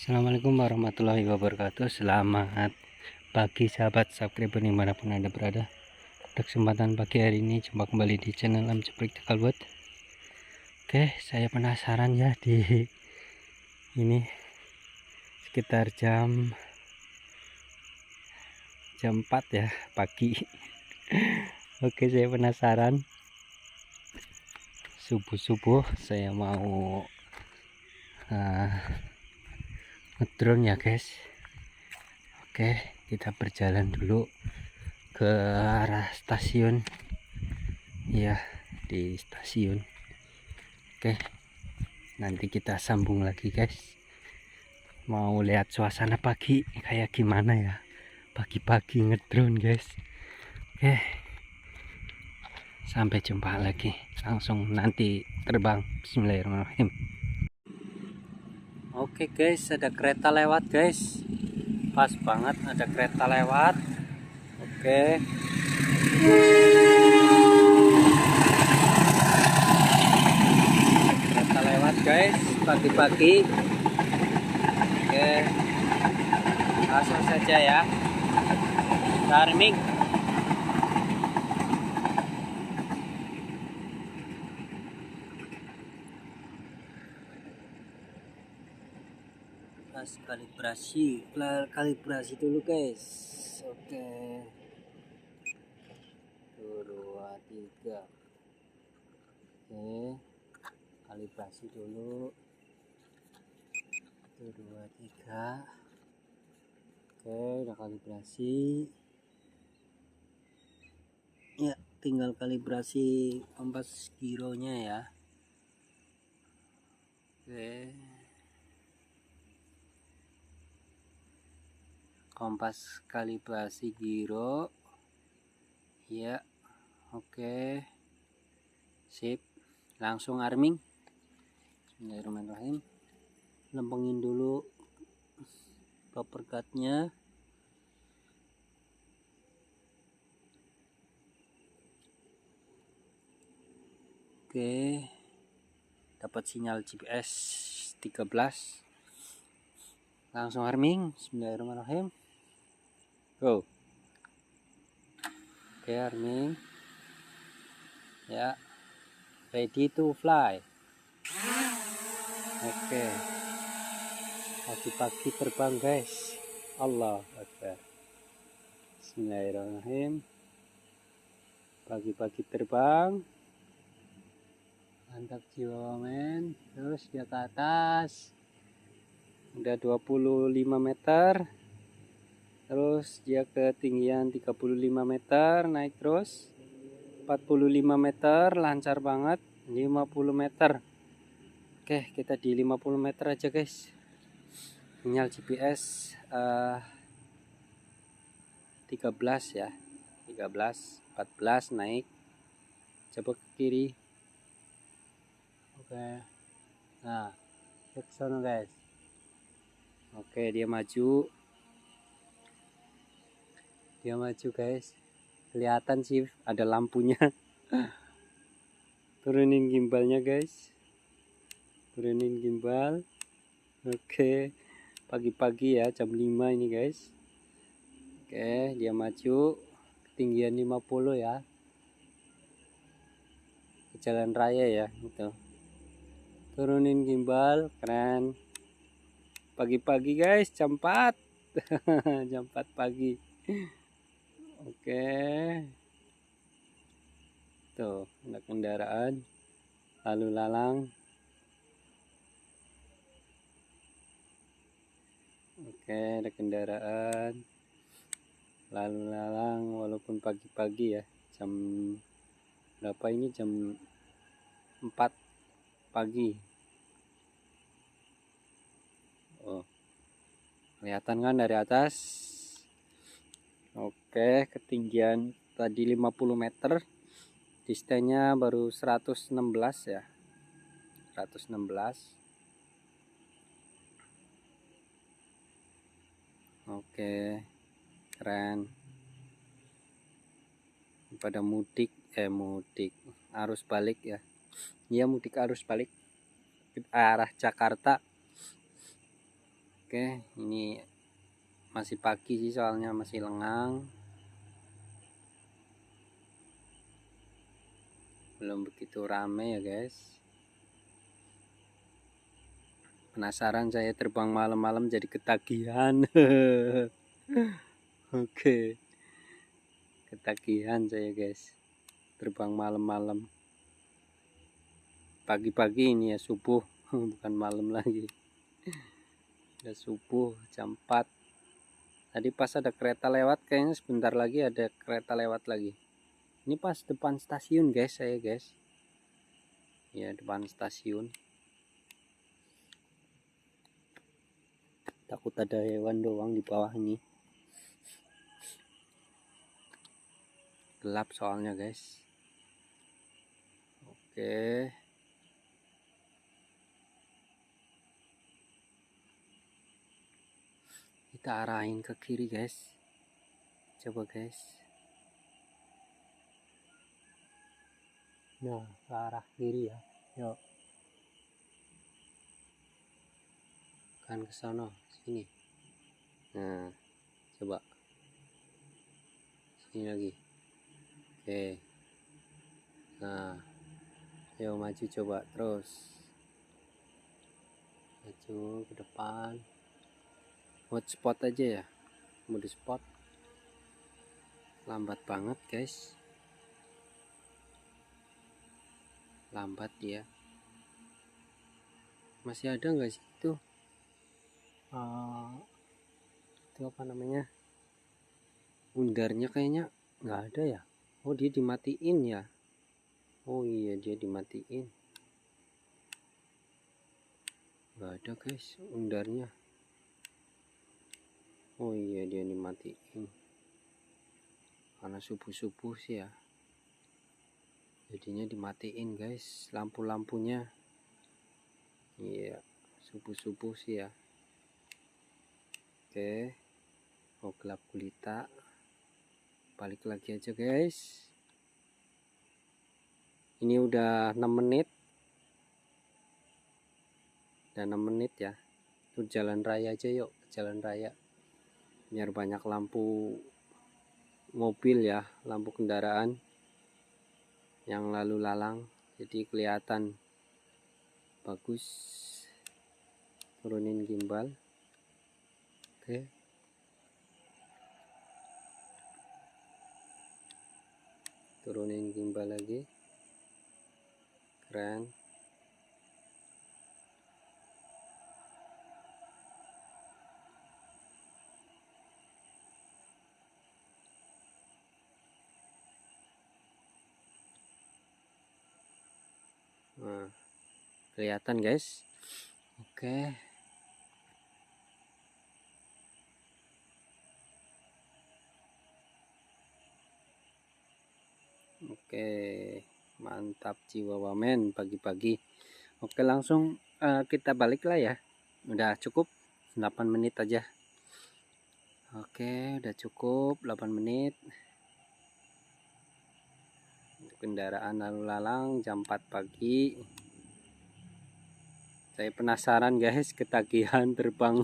Assalamualaikum warahmatullahi wabarakatuh. Selamat pagi sahabat subscriber dimanapun anda berada. Pada kesempatan pagi hari ini jumpa kembali di channel Amjeprik Tegalwood. Oke, saya penasaran ya di ini sekitar jam 4 ya pagi. Oke, saya penasaran. Subuh-subuh saya mau ngedrone ya guys. Oke, kita berjalan dulu ke arah stasiun ya, di stasiun. Oke, nanti kita sambung lagi guys. Mau lihat suasana pagi kayak gimana ya, pagi-pagi ngedrone guys. Oke, sampai jumpa lagi, langsung nanti terbang. Bismillahirrahmanirrahim. Oke guys, ada kereta lewat guys, pas banget ada kereta lewat. Oke, kereta lewat guys pagi-pagi. Oke, langsung saja ya, Charming. Pas kalibrasi dulu guys. Oke, 1 2 3. Oke, kalibrasi dulu. 1 2 3. Oke, udah kalibrasi ya, tinggal kalibrasi kompas gironya ya. Oke, kompas kalibrasi giro ya. Oke, sip, langsung arming. Bismillahirrahmanirrahim. Lempengin dulu proper guardnya. Oke, dapat sinyal GPS 13. Langsung arming. Bismillahirrahmanirrahim. Go. Oke, arming ya, ready to fly. Oke, pagi-pagi terbang guys. Allah Akbar. Bismillahirrahmanirrahim. Pagi-pagi terbang, mantap jiwa men. Terus dia ke atas udah 25 meter, terus dia ketinggian 35 meter, naik terus 45 meter, lancar banget. 50 meter. Oke, kita di 50 meter aja guys. Sinyal GPS 13 ya, 13 14 naik, coba ke kiri. Oke, nah ke sana guys. Oke, dia maju guys, kelihatan sih ada lampunya. Turunin gimbalnya guys, turunin gimbal. Oke, pagi-pagi ya, jam 5 ini guys. Oke, dia maju ketinggian 50 ya, ke jalan raya ya gitu. Turunin gimbal, keren. Pagi-pagi guys, jam 4. Jam 4 pagi. Oke, tuh ada kendaraan lalu lalang. Oke, ada kendaraan lalu lalang walaupun pagi-pagi ya. Jam berapa ini? Jam 4 pagi. Oh, kelihatan kan dari atas. Oke, ketinggian tadi 50 meter, distansinya baru 116 ya, 116. Oke, keren. Pada mudik arus balik ya. Iya, mudik arus balik ke arah Jakarta. Oke, ini masih pagi sih soalnya masih lengang, belum begitu rame ya guys. Penasaran saya terbang malam-malam jadi ketagihan. Oke, ketagihan saya guys, terbang malam-malam. Pagi-pagi ini ya, subuh, bukan malam lagi. Udah subuh jam 4. Tadi pas ada kereta lewat, kayaknya sebentar lagi ada kereta lewat lagi. Ini pas depan stasiun guys, saya guys. Ya, depan stasiun. Takut ada hewan doang di bawah ini. Gelap soalnya guys. Oke. Kita arahin ke kiri guys. Coba guys. Nah, ke arah kiri ya. Yuk. Kan ke sana, sini. Nah, coba. Sini lagi. Oke. Nah, ayo maju coba terus. Maju ke depan. Mode spot aja ya. Mode spot. Lambat banget guys. Lambat ya. Masih ada nggak sih itu? Itu apa namanya? Undarnya kayaknya nggak ada ya. Oh, dia dimatiin ya. Oh iya, dia dimatiin. Nggak ada guys undarnya. Oh iya, dia dimatiin karena subuh-subuh sih ya, jadinya dimatiin guys lampu-lampunya. Iya, subuh-subuh sih ya. Oke, oh gelap gulita. Balik lagi aja guys. Ini udah 6 menit. Udah 6 menit ya. Itu jalan raya aja, yuk jalan raya biar banyak lampu mobil ya, lampu kendaraan yang lalu lalang, jadi kelihatan bagus. Turunin gimbal. Oke, turunin gimbal lagi. Keren. Nah, kelihatan guys. Oke. Oke, mantap jiwa wamen pagi-pagi. Oke, langsung kita balik lah ya. Udah cukup 8 menit aja. Oke, udah cukup 8 menit. Kendaraan lalu lalang jam 4 pagi. Saya penasaran guys, ketagihan terbang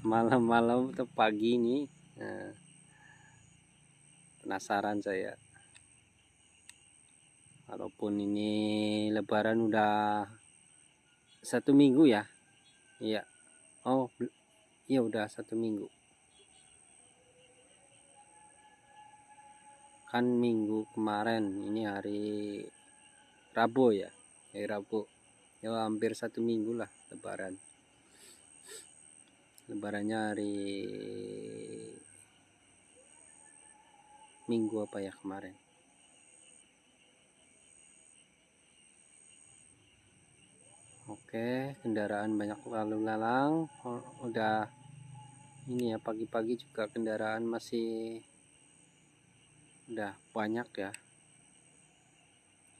malam-malam atau pagi ini. Nah, penasaran saya. Walaupun ini lebaran udah 1 minggu ya. Iya. Oh, iya udah 1 minggu. Kan minggu kemarin, ini hari Rabu ya. Hari Rabu. Ya hampir 1 minggu lah lebaran. Lebarannya hari Minggu apa ya kemarin. Oke, kendaraan banyak lalu lalang. Udah ini ya, pagi-pagi juga kendaraan masih udah banyak ya.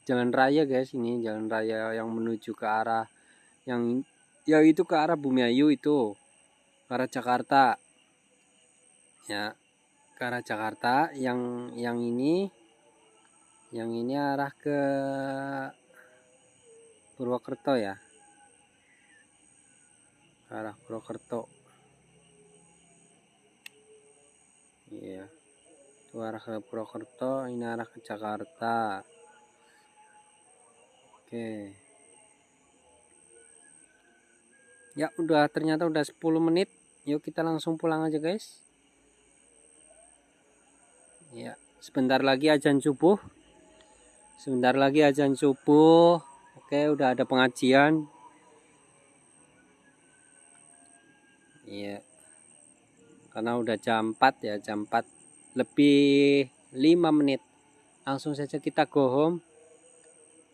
Jalan raya guys, ini jalan raya yang menuju ke arah yang ya itu ke arah Bumiayu, itu ke arah Jakarta ya, ke arah Jakarta. Yang ini arah ke Purwokerto ya. arah Purwokerto. Iya, itu arah ke Purwokerto, ini arah ke Jakarta. Oke. Ya udah, ternyata udah 10 menit. Yuk kita langsung pulang aja guys. Ya, sebentar lagi azan subuh. Sebentar lagi azan subuh. Oke, udah ada pengajian. Iya. Karena udah jam 4 ya, jam 4 lebih 5 menit. Langsung saja kita go home.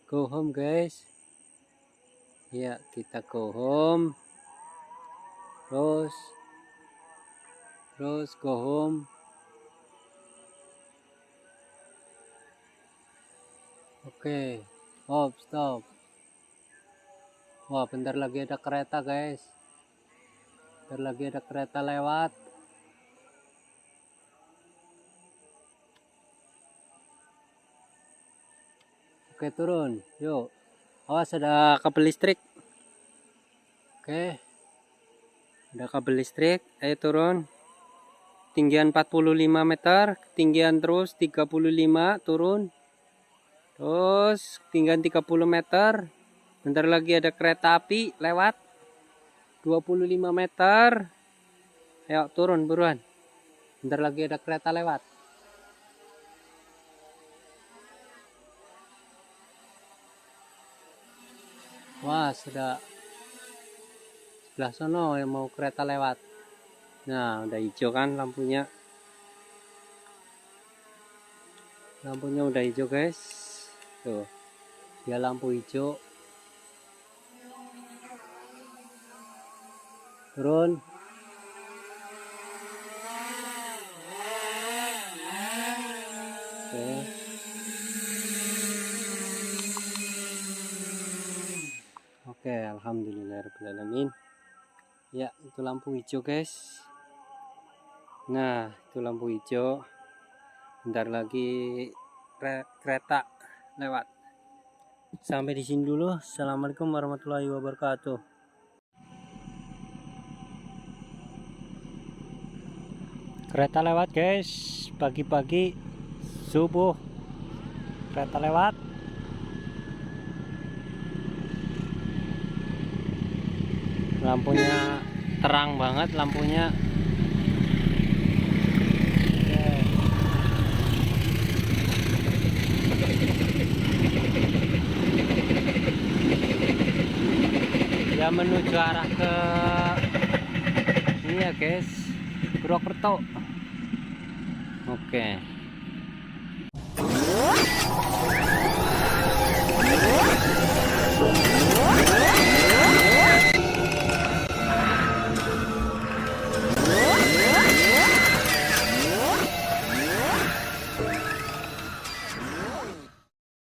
Go home guys. Ya, kita go home. Terus go home. Oke. Stop. Wah, bentar lagi ada kereta guys. Bentar lagi ada kereta lewat. Oke, turun. Yuk. Awas, ada kabel listrik. Oke. Ada kabel listrik. Ayo turun. Ketinggian 45 meter. Ketinggian terus 35. Turun. Terus ketinggian 30 meter. Bentar lagi ada kereta api lewat. 25 meter. Ayo turun buruan. Bentar lagi ada kereta lewat. Wah, sudah sebelah sono yang mau kereta lewat. Nah, udah hijau kan lampunya. Lampunya udah hijau guys. Tuh, dia lampu hijau. Turun. Oke. Oke, alhamdulillahirrahmanirrahim. Ya, itu lampu hijau guys. Nah, itu lampu hijau. Bentar lagi kereta lewat. Sampai di sini dulu. Assalamualaikum warahmatullahi wabarakatuh. Kereta lewat guys. Pagi-pagi subuh kereta lewat. Lampunya terang banget lampunya. Ya menuju arah ke ini ya guys, Purwokerto. Oke.